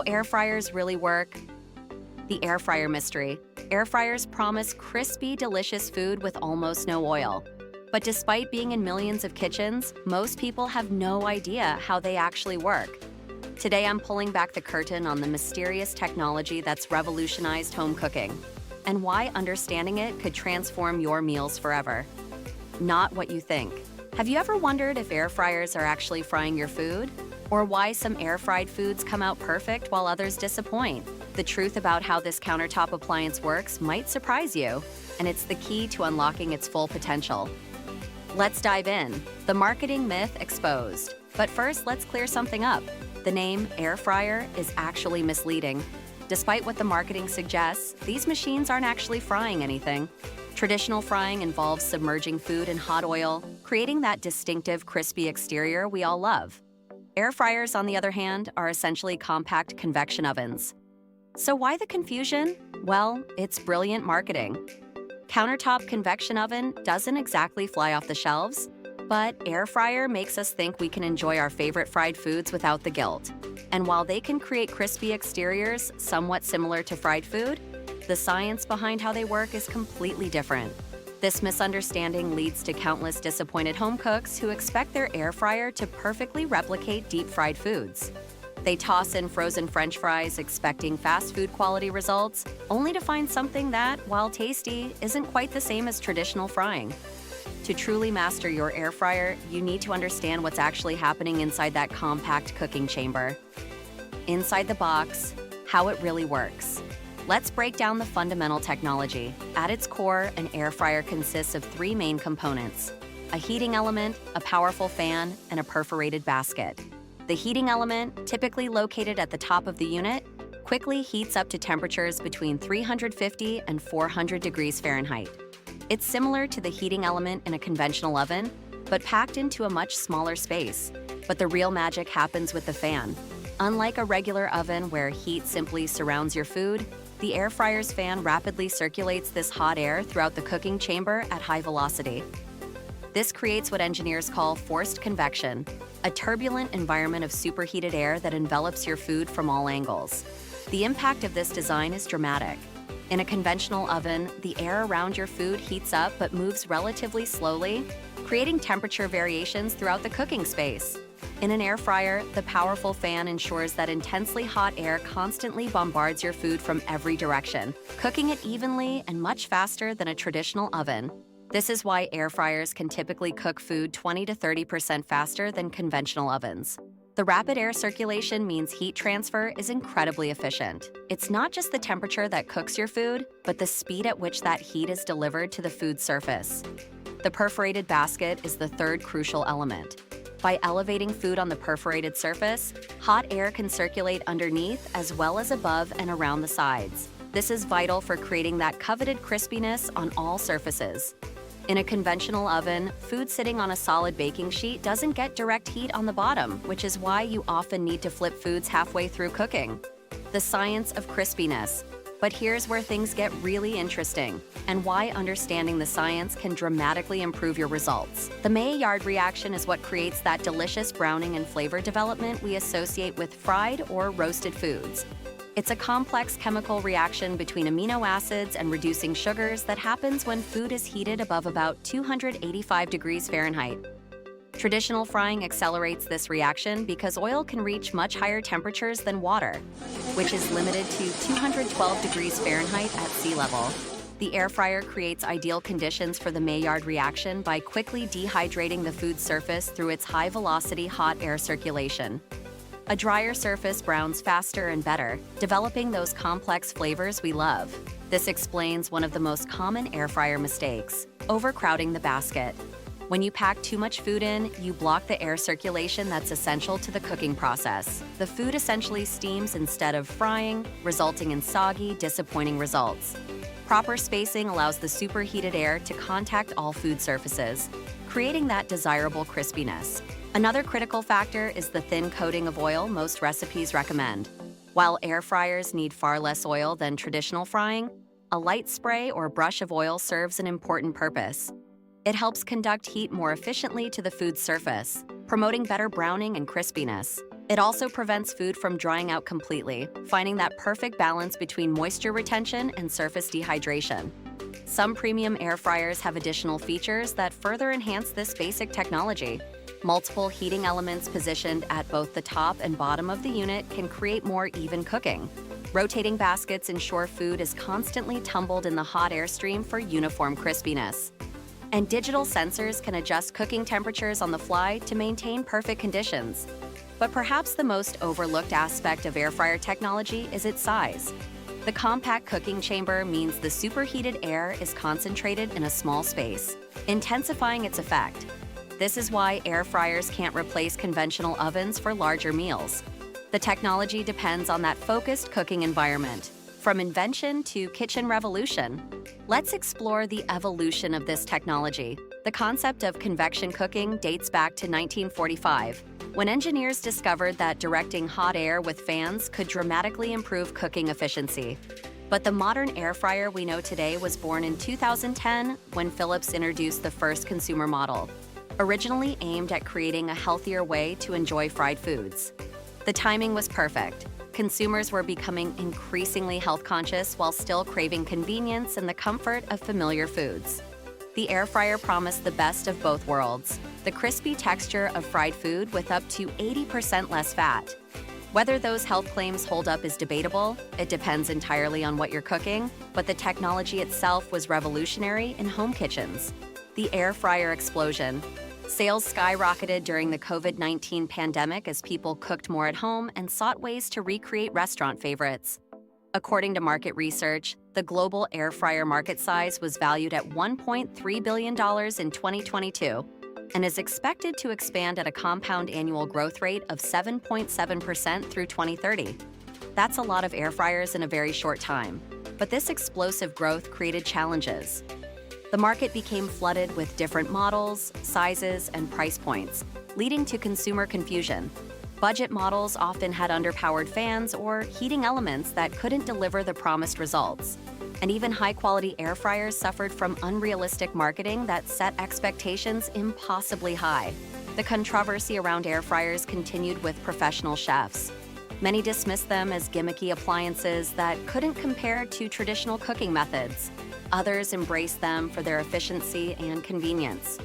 air fryers really work. The air fryer mystery. Air fryers promise crispy, delicious food with almost no oil. But despite being in millions of kitchens, most people have no idea how they actually work. Today, I'm pulling back the curtain on the mysterious technology that's revolutionized home cooking, and why understanding it could transform your meals forever. Not what you think. Have you ever wondered if air fryers are actually frying your food? Or why some air-fried foods come out perfect while others disappoint? The truth about how this countertop appliance works might surprise you, and it's the key to unlocking its full potential. Let's dive in. The marketing myth exposed. But first, let's clear something up. The name air fryer is actually misleading. Despite what the marketing suggests, these machines aren't actually frying anything. Traditional frying involves submerging food in hot oil, creating that distinctive crispy exterior we all love. Air fryers, on the other hand, are essentially compact convection ovens. So why the confusion? Well, it's brilliant marketing. Countertop convection oven doesn't exactly fly off the shelves, but air fryer makes us think we can enjoy our favorite fried foods without the guilt. And while they can create crispy exteriors somewhat similar to fried food, the science behind how they work is completely different. This misunderstanding leads to countless disappointed home cooks who expect their air fryer to perfectly replicate deep-fried foods. They toss in frozen French fries expecting fast food quality results, only to find something that, while tasty, isn't quite the same as traditional frying. To truly master your air fryer, you need to understand what's actually happening inside that compact cooking chamber. Inside the box, how it really works. Let's break down the fundamental technology. At its core, an air fryer consists of three main components: a heating element, a powerful fan, and a perforated basket. The heating element, typically located at the top of the unit, quickly heats up to temperatures between 350 and 400 degrees Fahrenheit. It's similar to the heating element in a conventional oven, but packed into a much smaller space. But the real magic happens with the fan. Unlike a regular oven where heat simply surrounds your food, the air fryer's fan rapidly circulates this hot air throughout the cooking chamber at high velocity. This creates what engineers call forced convection, a turbulent environment of superheated air that envelops your food from all angles. The impact of this design is dramatic. In a conventional oven, the air around your food heats up but moves relatively slowly, creating temperature variations throughout the cooking space. In an air fryer, the powerful fan ensures that intensely hot air constantly bombards your food from every direction, cooking it evenly and much faster than a traditional oven. This is why air fryers can typically cook food 20 to 30% faster than conventional ovens. The rapid air circulation means heat transfer is incredibly efficient. It's not just the temperature that cooks your food, but the speed at which that heat is delivered to the food surface. The perforated basket is the third crucial element. By elevating food on the perforated surface, hot air can circulate underneath as well as above and around the sides. This is vital for creating that coveted crispiness on all surfaces. In a conventional oven, food sitting on a solid baking sheet doesn't get direct heat on the bottom, which is why you often need to flip foods halfway through cooking. The science of crispiness. But here's where things get really interesting, and why understanding the science can dramatically improve your results. The Maillard reaction is what creates that delicious browning and flavor development we associate with fried or roasted foods. It's a complex chemical reaction between amino acids and reducing sugars that happens when food is heated above about 285 degrees Fahrenheit. Traditional frying accelerates this reaction because oil can reach much higher temperatures than water, which is limited to 212 degrees Fahrenheit at sea level. The air fryer creates ideal conditions for the Maillard reaction by quickly dehydrating the food's surface through its high-velocity hot air circulation. A drier surface browns faster and better, developing those complex flavors we love. This explains one of the most common air fryer mistakes: overcrowding the basket. When you pack too much food in, you block the air circulation that's essential to the cooking process. The food essentially steams instead of frying, resulting in soggy, disappointing results. Proper spacing allows the superheated air to contact all food surfaces, creating that desirable crispiness. Another critical factor is the thin coating of oil most recipes recommend. While air fryers need far less oil than traditional frying, a light spray or brush of oil serves an important purpose. It helps conduct heat more efficiently to the food's surface, promoting better browning and crispiness. It also prevents food from drying out completely, finding that perfect balance between moisture retention and surface dehydration. Some premium air fryers have additional features that further enhance this basic technology. Multiple heating elements positioned at both the top and bottom of the unit can create more even cooking. Rotating baskets ensure food is constantly tumbled in the hot air stream for uniform crispiness. And digital sensors can adjust cooking temperatures on the fly to maintain perfect conditions. But perhaps the most overlooked aspect of air fryer technology is its size. The compact cooking chamber means the superheated air is concentrated in a small space, intensifying its effect. This is why air fryers can't replace conventional ovens for larger meals. The technology depends on that focused cooking environment. From invention to kitchen revolution, let's explore the evolution of this technology. The concept of convection cooking dates back to 1945, when engineers discovered that directing hot air with fans could dramatically improve cooking efficiency. But the modern air fryer we know today was born in 2010 when Philips introduced the first consumer model, originally aimed at creating a healthier way to enjoy fried foods. The timing was perfect. Consumers were becoming increasingly health conscious while still craving convenience and the comfort of familiar foods. The air fryer promised the best of both worlds, the crispy texture of fried food with up to 80% less fat. Whether those health claims hold up is debatable. It depends entirely on what you're cooking, but the technology itself was revolutionary in home kitchens. The air fryer explosion. Sales skyrocketed during the COVID-19 pandemic as people cooked more at home and sought ways to recreate restaurant favorites. According to market research, the global air fryer market size was valued at $1.3 billion in 2022 and is expected to expand at a compound annual growth rate of 7.7% through 2030. That's a lot of air fryers in a very short time, but this explosive growth created challenges. The market became flooded with different models, sizes, and price points, leading to consumer confusion. Budget models often had underpowered fans or heating elements that couldn't deliver the promised results. And even high-quality air fryers suffered from unrealistic marketing that set expectations impossibly high. The controversy around air fryers continued with professional chefs. Many dismissed them as gimmicky appliances that couldn't compare to traditional cooking methods. Others embraced them for their efficiency and convenience.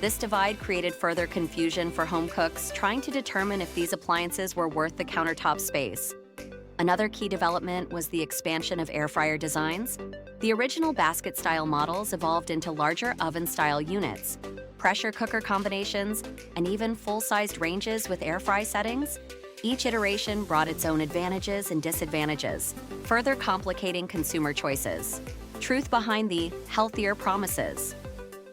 This divide created further confusion for home cooks trying to determine if these appliances were worth the countertop space. Another key development was the expansion of air fryer designs. The original basket-style models evolved into larger oven-style units, pressure cooker combinations, and even full-sized ranges with air fry settings. Each iteration brought its own advantages and disadvantages, further complicating consumer choices. Truth behind the healthier promises.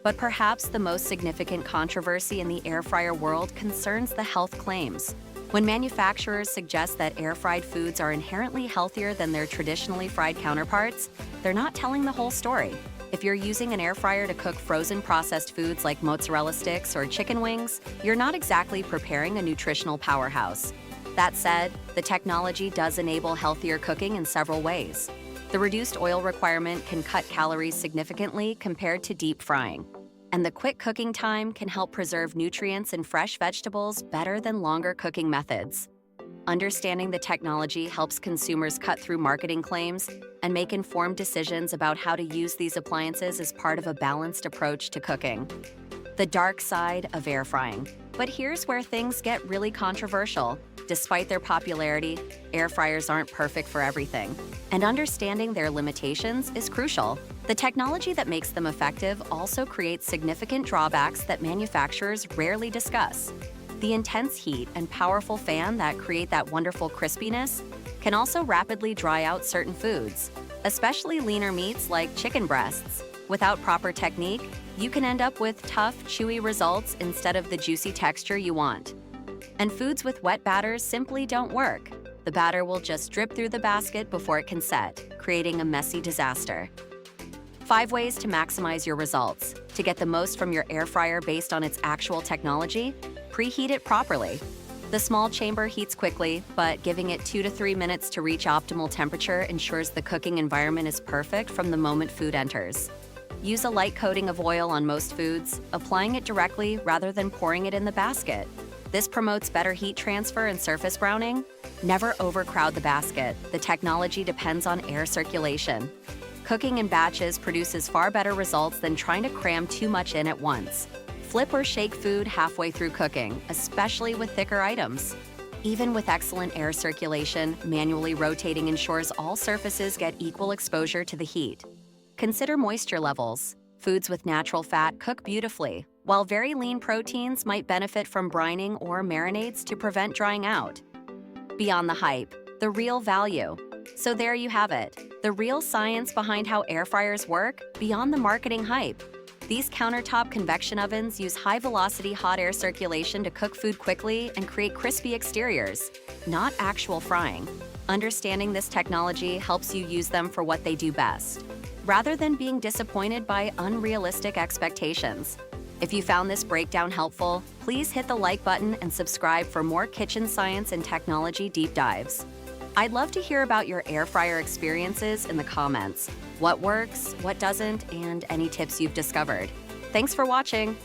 But perhaps the most significant controversy in the air fryer world concerns the health claims. When manufacturers suggest that air-fried foods are inherently healthier than their traditionally fried counterparts, they're not telling the whole story. If you're using an air fryer to cook frozen processed foods like mozzarella sticks or chicken wings, you're not exactly preparing a nutritional powerhouse. That said, the technology does enable healthier cooking in several ways. The reduced oil requirement can cut calories significantly compared to deep frying. And the quick cooking time can help preserve nutrients in fresh vegetables better than longer cooking methods. Understanding the technology helps consumers cut through marketing claims and make informed decisions about how to use these appliances as part of a balanced approach to cooking. The dark side of air frying. But here's where things get really controversial. Despite their popularity, air fryers aren't perfect for everything, and understanding their limitations is crucial. The technology that makes them effective also creates significant drawbacks that manufacturers rarely discuss. The intense heat and powerful fan that create that wonderful crispiness can also rapidly dry out certain foods, especially leaner meats like chicken breasts. Without proper technique, you can end up with tough, chewy results instead of the juicy texture you want. And foods with wet batters simply don't work. The batter will just drip through the basket before it can set, creating a messy disaster. 5 ways to maximize your results. To get the most from your air fryer based on its actual technology, preheat it properly. The small chamber heats quickly, but giving it 2 to 3 minutes to reach optimal temperature ensures the cooking environment is perfect from the moment food enters. Use a light coating of oil on most foods, applying it directly rather than pouring it in the basket. This promotes better heat transfer and surface browning. Never overcrowd the basket. The technology depends on air circulation. Cooking in batches produces far better results than trying to cram too much in at once. Flip or shake food halfway through cooking, especially with thicker items. Even with excellent air circulation, manually rotating ensures all surfaces get equal exposure to the heat. Consider moisture levels. Foods with natural fat cook beautifully, while very lean proteins might benefit from brining or marinades to prevent drying out. Beyond the hype, the real value. So there you have it, the real science behind how air fryers work beyond the marketing hype. These countertop convection ovens use high-velocity hot air circulation to cook food quickly and create crispy exteriors, not actual frying. Understanding this technology helps you use them for what they do best, rather than being disappointed by unrealistic expectations. If you found this breakdown helpful, please hit the like button and subscribe for more kitchen science and technology deep dives. I'd love to hear about your air fryer experiences in the comments. What works, what doesn't, and any tips you've discovered. Thanks for watching.